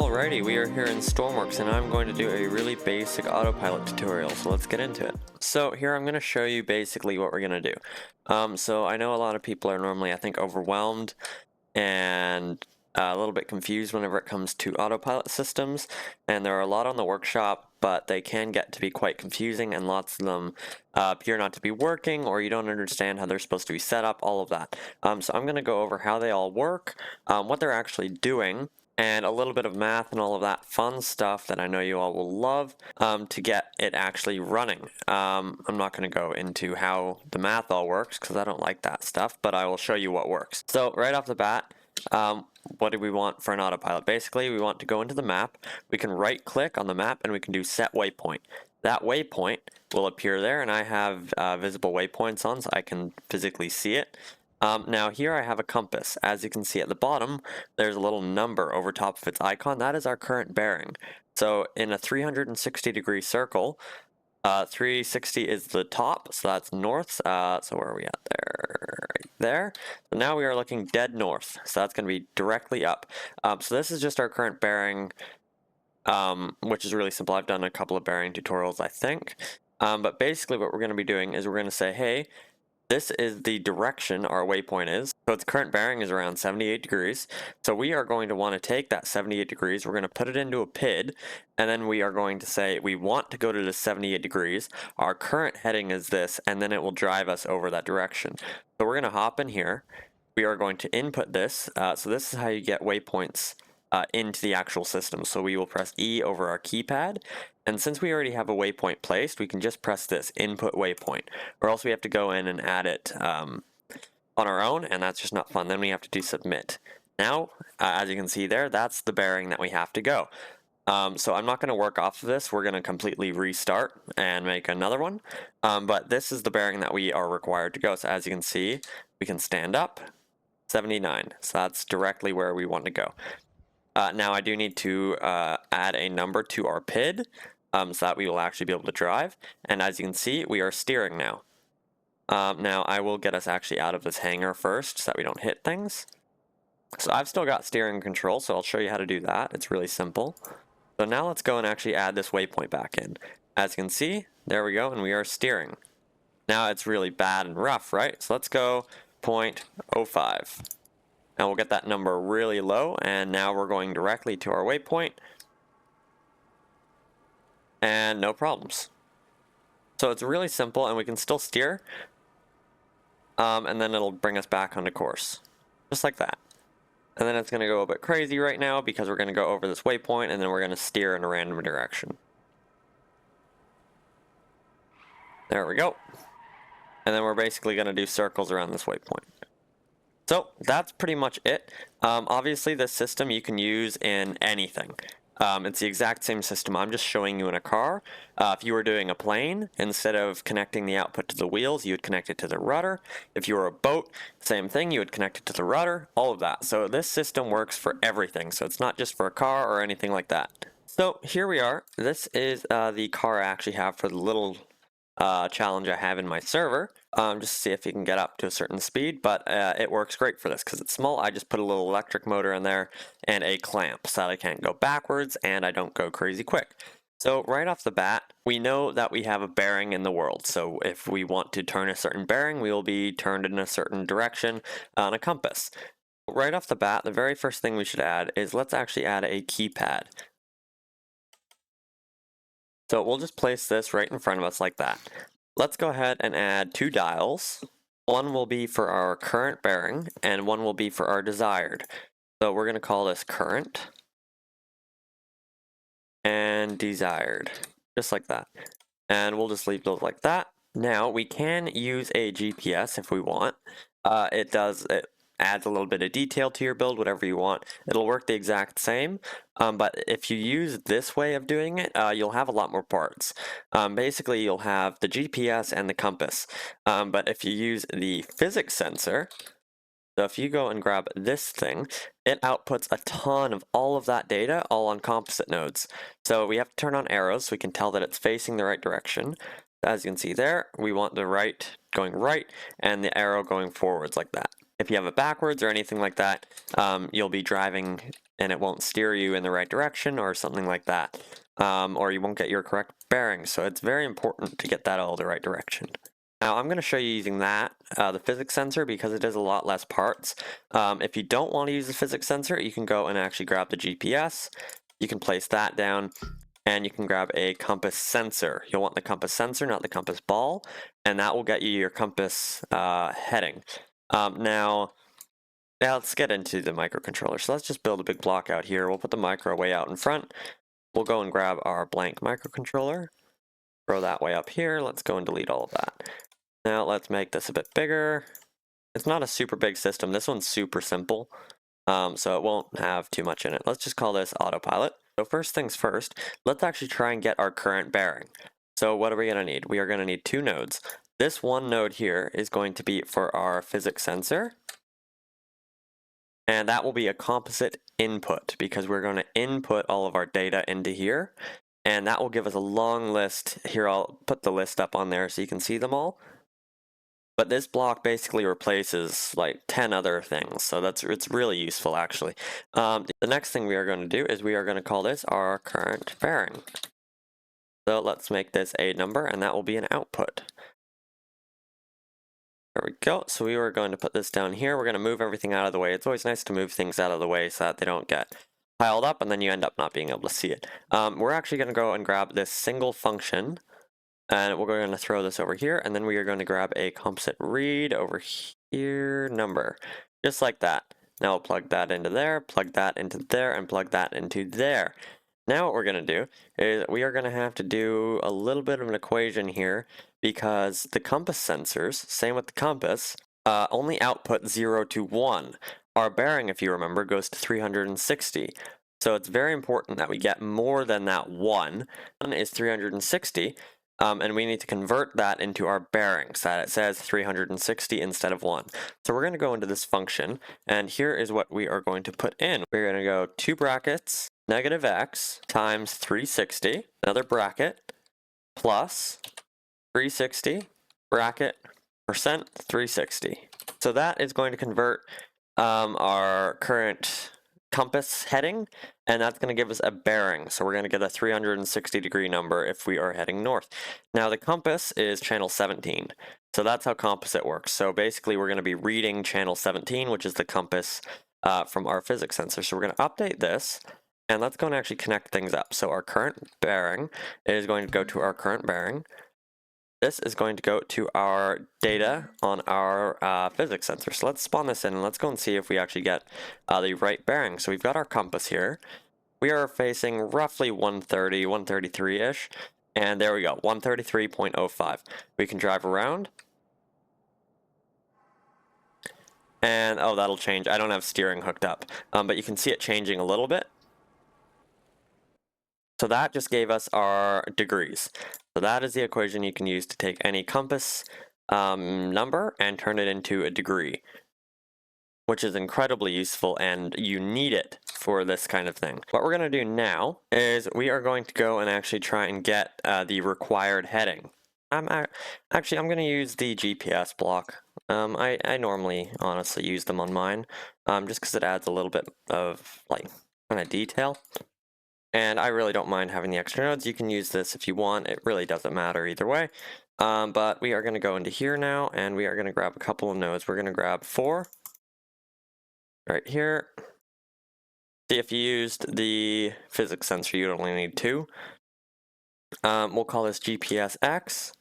Alrighty, we are here in Stormworks and I'm going to do a really basic autopilot tutorial, so let's get into it. So here I'm going to show you basically what we're going to do. So I know a lot of people are normally, I think, overwhelmed and a little bit confused whenever it comes to autopilot systems, and there are a lot on the workshop, but they can get to be quite confusing, and lots of them appear not to be working, or you don't understand how they're supposed to be set up, all of that. So I'm going to go over how they all work, what they're actually doing, and a little bit of math and all of that fun stuff that I know you all will love to get it actually running. I'm not going to go into how the math all works because I don't like that stuff, but I will show you what works. So right off the bat, what do we want for an autopilot? Basically, we want to go into the map. We can right click on the map and we can do set waypoint. That waypoint will appear there, and I have visible waypoints on so I can physically see it. Now here I have a compass. As you can see at the bottom, there's a little number over top of its icon. That is our current bearing. So in a 360-degree circle, 360 is the top, so that's north. So where are we at there? Right there. So now we are looking dead north, so that's going to be directly up. So this is just our current bearing, which is really simple. I've done a couple of bearing tutorials, I think. But basically what we're going to be doing is we're going to say, hey, this is the direction our waypoint is. So its current bearing is around 78 degrees. So we are going to want to take that 78 degrees, we're going to put it into a PID, and then we are going to say we want to go to the 78 degrees. Our current heading is this, and then it will drive us over that direction. So we're going to hop in here. We are going to input this. So this is how you get waypoints into the actual system. So we will press E over our keypad, and since we already have a waypoint placed, we can just press this input waypoint, or else we have to go in and add it on our own, and that's just not fun. Then we have to do submit. Now, as you can see there, that's the bearing that we have to go. So I'm not going to work off of this. We're going to completely restart and make another one. But this is the bearing that we are required to go. So as you can see, we can stand up, 79. So that's directly where we want to go. Now I do need to add a number to our PID so that we will actually be able to drive. And as you can see, we are steering now. Now I will get us actually out of this hangar first so that we don't hit things. So I've still got steering control, so I'll show you how to do that. It's really simple. So now let's go and actually add this waypoint back in. As you can see, there we go, and we are steering. Now it's really bad and rough, right? So let's go 0.05. And we'll get that number really low, and now we're going directly to our waypoint, and no problems. So it's really simple, and we can still steer, and then it'll bring us back onto course, just like that. And then it's going to go a bit crazy right now because we're going to go over this waypoint, and then we're going to steer in a random direction. There we go. And then we're basically going to do circles around this waypoint. So that's pretty much it. Obviously this system you can use in anything. It's the exact same system. I'm just showing you in a car. If you were doing a plane, instead of connecting the output to the wheels, you would connect it to the rudder. If you were a boat, same thing, you would connect it to the rudder, all of that. So this system works for everything. So it's not just for a car or anything like that. So here we are. This is the car I actually have for the little challenge I have in my server, just to see if you can get up to a certain speed, but it works great for this because it's small. I just put a little electric motor in there and a clamp so that I can't go backwards and I don't go crazy quick. So right off the bat, we know that we have a bearing in the world. So if we want to turn a certain bearing, we will be turned in a certain direction on a compass. Right off the bat, the very first thing we should add is let's actually add a keypad. So we'll just place this right in front of us like that. Let's go ahead and add two dials. One will be for our current bearing and one will be for our desired. So we're going to call this current and desired, just like that. And we'll just leave those like that. Now we can use a GPS if we want. It adds a little bit of detail to your build, whatever you want. It'll work the exact same, but if you use this way of doing it, you'll have a lot more parts. Basically, you'll have the GPS and the compass, but if you use the physics sensor, so if you go and grab this thing, it outputs a ton of all of that data, all on composite nodes. So we have to turn on arrows so we can tell that it's facing the right direction. As you can see there, we want the right going right and the arrow going forwards like that. if you have it backwards or anything like that, you'll be driving and it won't steer you in the right direction or something like that. Or you won't get your correct bearings. So it's very important to get that all the right direction. Now I'm going to show you using that, the physics sensor, because it is a lot less parts. If you don't want to use the physics sensor, you can go and actually grab the GPS. You can place that down and you can grab a compass sensor. You'll want the compass sensor, not the compass ball, and that will get you your compass heading. Now let's get into the microcontroller. So let's just build a big block out here. We'll put the micro way out in front. We'll go and grab our blank microcontroller. Throw that way up here. Let's go and delete all of that. Now let's make this a bit bigger. It's not a super big system. This one's super simple, so it won't have too much in it. Let's just call this AutoPilot. So first things first, let's actually try and get our current bearing. So what are we going to need? We are going to need 2 nodes. This one node here is going to be for our physics sensor, and that will be a composite input because we're going to input all of our data into here, and that will give us a long list. Here, I'll put the list up on there so you can see them all. But this block basically replaces like 10 other things, so it's really useful actually. The next thing we are going to do is we are going to call this our current bearing. So let's make this a number, and that will be an output. There we go. So we were going to put this down here. We're going to move everything out of the way. It's always nice to move things out of the way so that they don't get piled up and then you end up not being able to see it. We're actually going to go and grab this single function. And we're going to throw this over here, and then we are going to grab a composite read over here number, just like that. Now we'll plug that into there, plug that into there, and plug that into there. Now what we're going to do is we are going to have to do a little bit of an equation here because the compass sensors, same with the compass, only output 0 to 1. Our bearing, if you remember, goes to 360. So it's very important that we get more than that 1. 1 is 360. And we need to convert that into our bearings, that it says 360 instead of 1. So we're going to go into this function, and here is what we are going to put in. We're going to go 2 brackets, negative x times 360, another bracket, plus 360, bracket, percent 360. So that is going to convert our current compass heading, and that's going to give us a bearing. So we're going to get a 360-degree number if we are heading north. Now the compass is channel 17, so that's how composite works. So basically we're going to be reading channel 17, which is the compass from our physics sensor. So we're going to update this, and let's go and actually connect things up. So our current bearing is going to go to our current bearing. This is going to go to our data on our physics sensor. So let's spawn this in and let's go and see if we actually get the right bearing. So we've got our compass here. We are facing roughly 130, 133-ish. And there we go, 133.05. We can drive around. And, oh, that'll change. I don't have steering hooked up. But you can see it changing a little bit. So that just gave us our degrees. So that is the equation you can use to take any compass number and turn it into a degree, which is incredibly useful, and you need it for this kind of thing. What we're going to do now is we are going to go and actually try and get the required heading. I'm going to use the GPS block. I normally honestly use them on mine, just because it adds a little bit of like kind of detail. And I really don't mind having the extra nodes. You can use this if you want. It really doesn't matter either way. But we are going to go into here now, and we are going to grab a couple of nodes. We're going to grab 4 right here. See, if you used the physics sensor, you'd only need 2. We'll call this GPS X,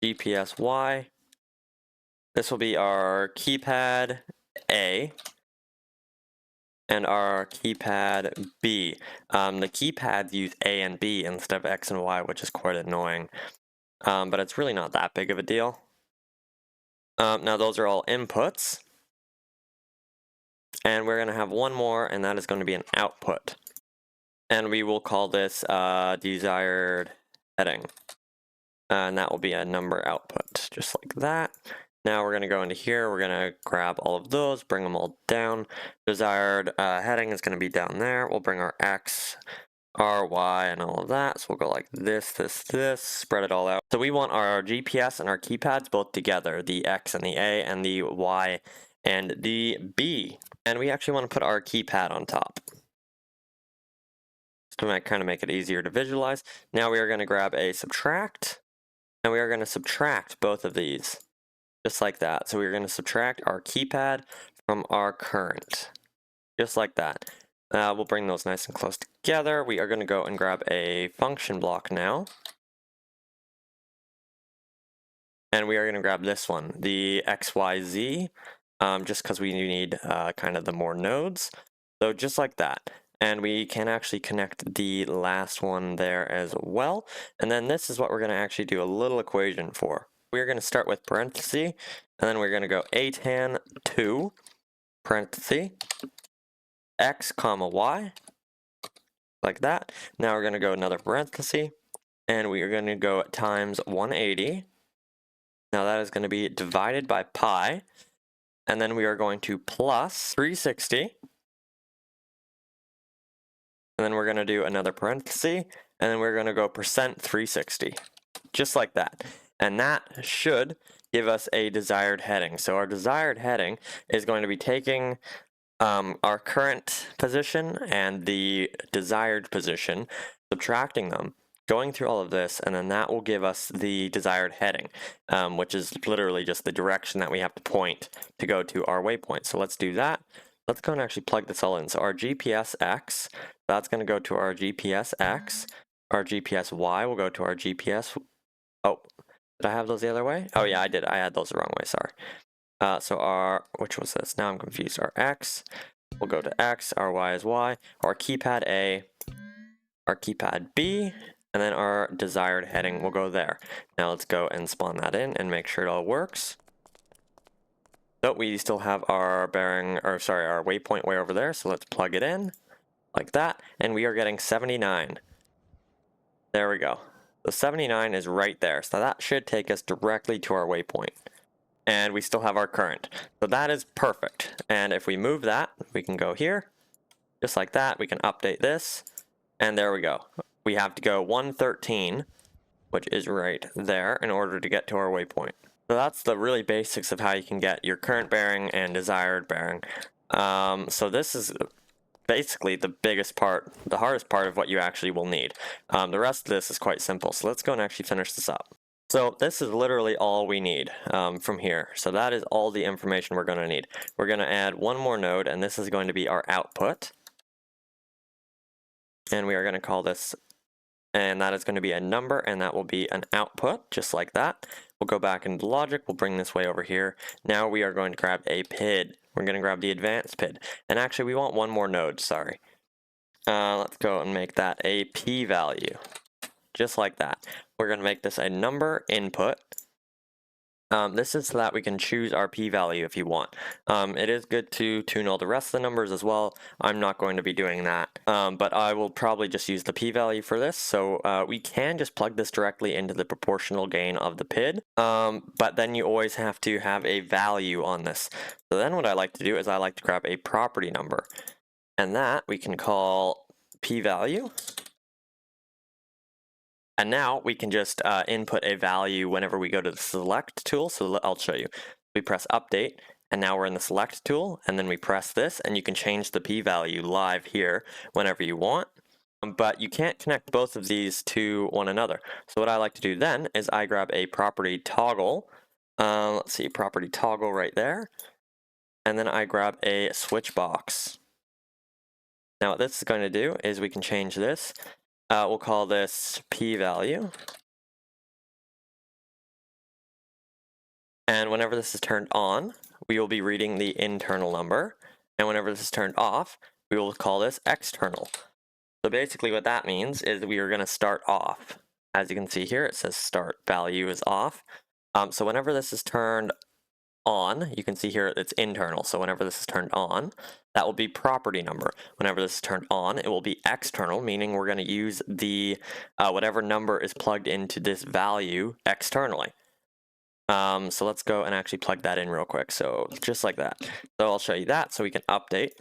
GPS Y. This will be our keypad A. And our keypad B. The keypads use A and B instead of X and Y, which is quite annoying. But it's really not that big of a deal. Now those are all inputs. And we're going to have one more, and that is going to be an output. And we will call this desired heading. And that will be a number output, just like that. Now we're going to go into here, we're going to grab all of those, bring them all down. Desired heading is going to be down there. We'll bring our X, our Y, and all of that. So we'll go like this, spread it all out. So we want our GPS and our keypads both together, the X and the A and the Y and the B. And we actually want to put our keypad on top. To kind of make it easier to visualize. Now we are going to grab a subtract, and we are going to subtract both of these, just like that. So we're going to subtract our keypad from our current, just like that. We'll bring those nice and close together. We are going to go and grab a function block now. And we are going to grab this one, the XYZ, just because we need kind of the more nodes. So just like that. And we can actually connect the last one there as well. And then this is what we're going to actually do a little equation for. We're going to start with parenthesis, and then we're going to go atan 2, parenthesis, x comma y, like that. Now we're going to go another parenthesis, and we are going to go times 180. Now that is going to be divided by pi, and then we are going to plus 360. And then we're going to do another parenthesis, and then we're going to go percent 360, just like that. And that should give us a desired heading. So our desired heading is going to be taking our current position and the desired position, subtracting them, going through all of this, and then that will give us the desired heading, which is literally just the direction that we have to point to go to our waypoint. So let's do that. Let's go and actually plug this all in. So our GPS X, that's going to go to our GPS X. Our GPS Y will go to our GPS. Oh, did I have those the other way? Oh yeah, I did. I had those the wrong way, sorry. So our, which was this? Now I'm confused. Our X will go to X, our Y is Y, our keypad A, our keypad B, and then our desired heading will go there. Now let's go and spawn that in and make sure it all works. So we still have our bearing, or sorry, our waypoint way over there, so let's plug it in like that, and we are getting 79. There we go. The 79 is right there, so that should take us directly to our waypoint. And we still have our current. So that is perfect. And if we move that, we can go here, just like that. We can update this, and there we go. We have to go 113, which is right there, in order to get to our waypoint. So that's the really basics of how you can get your current bearing and desired bearing. So this is basically the biggest part, the hardest part of what you actually will need. The rest of this is quite simple. So let's go and actually finish this up. So this is literally all we need from here. So that is all the information we're going to need. We're going to add one more node, and this is going to be our output. And we are going to call this, and that is going to be a number, and that will be an output, just like that. We'll go back into logic, we'll bring this way over here. Now we are going to grab a PID. We're going to grab the advanced PID. And actually we want one more node, sorry. Let's go and make that a p-value, just like that. We're going to make this a number input. This is so that we can choose our p-value if you want. It is good to tune all the rest of the numbers as well. I'm not going to be doing that, but I will probably just use the p-value for this. So we can just plug this directly into the proportional gain of the PID, but then you always have to have a value on this. So then what I like to do is I like to grab a property number, and that we can call p-value. And now we can just input a value whenever we go to the select tool. So I'll show you. We press update, and now we're in the select tool, and then we press this, and you can change the p-value live here whenever you want. But you can't connect both of these to one another. So what I like to do then is I grab a property toggle. Let's see, property toggle right there. And then I grab a switch box. Now what this is going to do is we can change this. We'll call this p-value. And whenever this is turned on, we will be reading the internal number. And whenever this is turned off, we will call this external. So basically what that means is we are going to start off. As you can see here, it says start value is off. So whenever this is turned on, you can see here it's internal. So whenever this is turned on, that will be property number. Whenever this is turned on, it will be external, meaning we're going to use the whatever number is plugged into this value externally. So let's go and actually plug that in real quick. So just like that. So I'll show you that so we can update.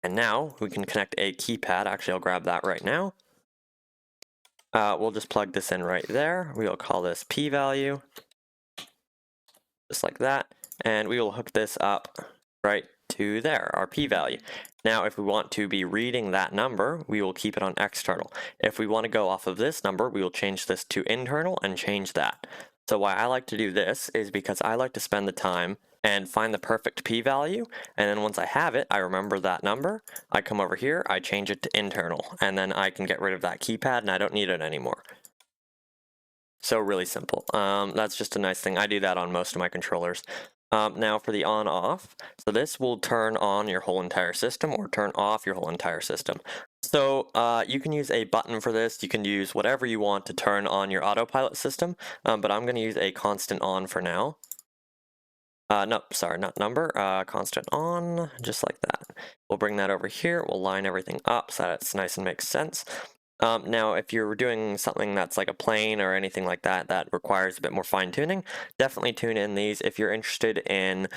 And now we can connect a keypad. Actually, I'll grab that right now. We'll just plug this in right there. We'll call this p-value. Just like that. and we will hook this up right to there, our p-value. Now, if we want to be reading that number, we will keep it on external. If we want to go off of this number, we will change this to internal and change that. So why I like to do this is because I like to spend the time and find the perfect p-value, and then once I have it, I remember that number, I come over here, I change it to internal, and then I can get rid of that keypad and I don't need it anymore. So really simple. That's just a nice thing. I do that on most of my controllers. Now for the on-off, so this will turn on your whole entire system or turn off your whole entire system. So you can use a button for this. You can use whatever you want to turn on your autopilot system, but I'm going to use a constant on for now. No, sorry, not number, constant on, just like that. We'll bring that over here. We'll line everything up so that it's nice and makes sense. Now, if you're doing something that's like a plane or anything like that that requires a bit more fine tuning, definitely tune in these. If you're interested in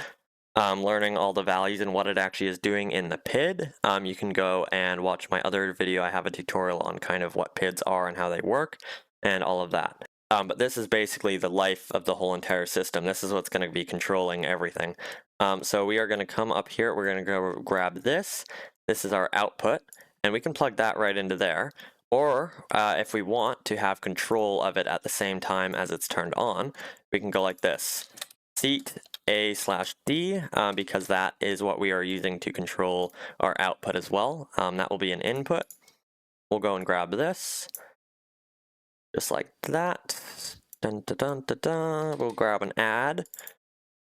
learning all the values and what it actually is doing in the PID, you can go and watch my other video. I have a tutorial on kind of what PIDs are and how they work and all of that. But this is basically the life of the whole entire system. This is what's going to be controlling everything. So we are going to come up here. We're going to go grab this. This is our output, and we can plug that right into there. Or if we want to have control of it at the same time as it's turned on, we can go like this. Seat A/D, because that is what we are using to control our output as well. That will be an input. We'll go and grab this, just like that. Dun, dun, dun, dun, dun. We'll grab an add.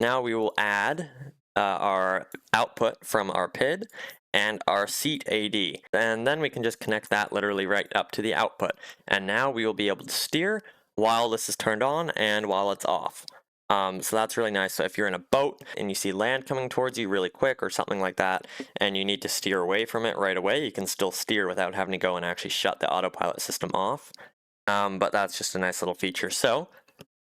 Now we will add our output from our PID and our seat AD. And then we can just connect that literally right up to the output. And now we will be able to steer while this is turned on and while it's off. So that's really nice. So if you're in a boat and you see land coming towards you really quick or something like that, and you need to steer away from it right away, you can still steer without having to go and actually shut the autopilot system off. But that's just a nice little feature. So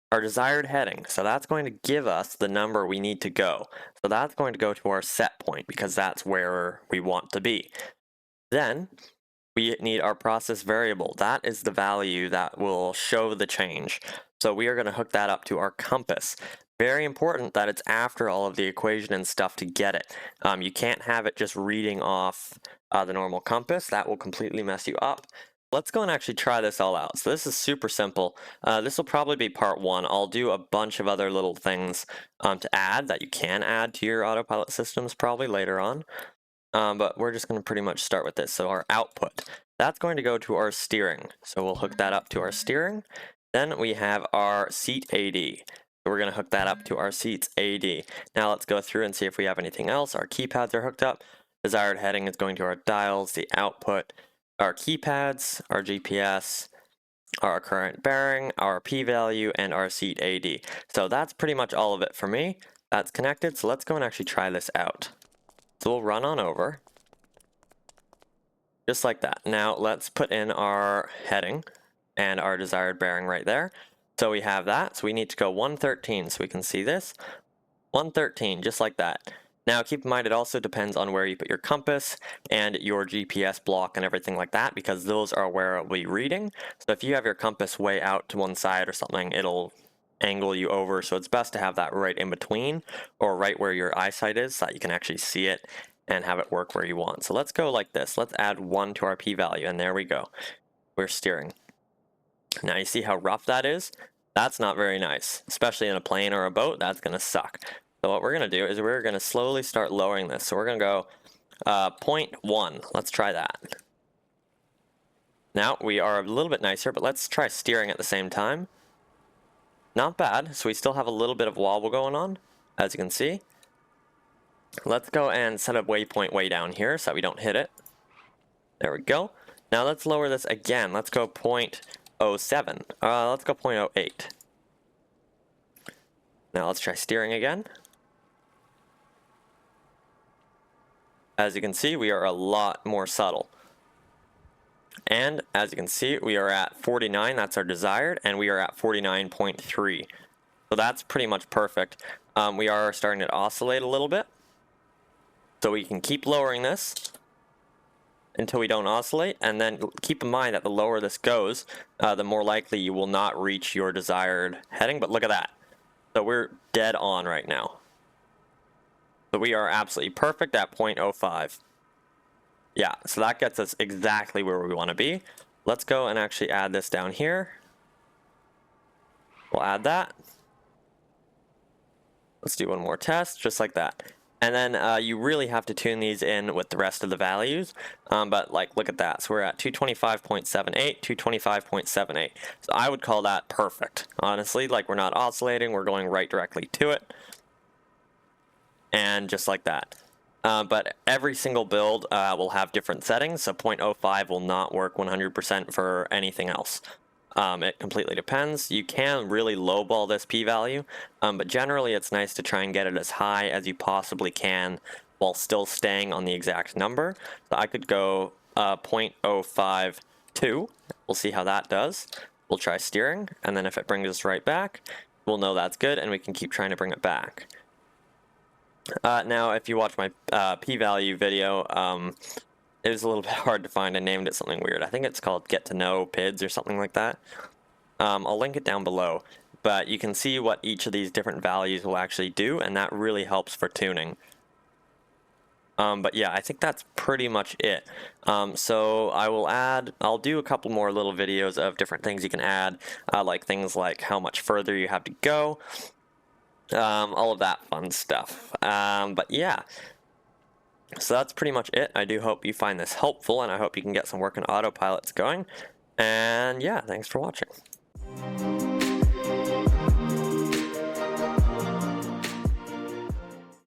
our desired heading, so that's going to give us the number we need to go. So that's going to go to our set point because that's where we want to be. Then we need our process variable. That is the value that will show the change. So we are going to hook that up to our compass. Very important that it's after all of the equation and stuff to get it. You can't have it just reading off the normal compass. That will completely mess you up. Let's go and actually try this all out. So this is super simple. This will probably be part one. I'll do a bunch of other little things to add that you can add to your autopilot systems probably later on. But we're just going to pretty much start with this. So our output, that's going to go to our steering. So we'll hook that up to our steering. Then we have our seat AD. So we're going to hook that up to our seats AD. Now let's go through and see if we have anything else. Our keypads are hooked up. Desired heading is going to our dials, the output, our keypads, our GPS, our current bearing, our p-value, and our seat AD. So that's pretty much all of it for me. That's connected, so let's go and actually try this out. So we'll run on over, just like that. Now let's put in our heading and our desired bearing right there. So we have that, so we need to go 113, so we can see this. 113, just like that. Now keep in mind it also depends on where you put your compass and your GPS block and everything like that, because those are where it will be reading. So if you have your compass way out to one side or something, it'll angle you over. So it's best to have that right in between or right where your eyesight is so that you can actually see it and have it work where you want. So let's go like this. Let's add 1 to our p-value, and there we go. We're steering. Now you see how rough that is? That's not very nice, especially in a plane or a boat. That's going to suck. So what we're going to do is we're going to slowly start lowering this. So we're going to go 0.1. Let's try that. Now we are a little bit nicer, but let's try steering at the same time. Not bad. So we still have a little bit of wobble going on, as you can see. Let's go and set a waypoint way down here so that we don't hit it. There we go. Now let's lower this again. Let's go 0.07. Let's go 0.08. Now let's try steering again. As you can see, we are a lot more subtle. And as you can see, we are at 49, that's our desired, and we are at 49.3. So that's pretty much perfect. We are starting to oscillate a little bit. So we can keep lowering this until we don't oscillate, and then keep in mind that the lower this goes, the more likely you will not reach your desired heading. But look at that. So we're dead on right now. So we are absolutely perfect at 0.05. Yeah, so that gets us exactly where we want to be. Let's go and actually add this down here. We'll add that. Let's do one more test, just like that. And then you really have to tune these in with the rest of the values. But like, look at that. So we're at 225.78, 225.78. So I would call that perfect. Honestly, like we're not oscillating, we're going right directly to it. And just like that. But every single build will have different settings, so 0.05 will not work 100% for anything else. It completely depends. You can really lowball this p-value, but generally it's nice to try and get it as high as you possibly can while still staying on the exact number. So I could go 0.052. We'll see how that does. We'll try steering, and then if it brings us right back, we'll know that's good, and we can keep trying to bring it back. Now, if you watch my p-value video, it was a little bit hard to find. I named it something weird. I think it's called Get to Know PIDs or something like that. I'll link it down below, but you can see what each of these different values will actually do, and that really helps for tuning. But yeah, I think that's pretty much it. So I'll do a couple more little videos of different things you can add, like things like how much further you have to go. All of that fun stuff. But yeah, so that's pretty much it. I do hope you find this helpful, and I hope you can get some work on autopilots going. And yeah, thanks for watching.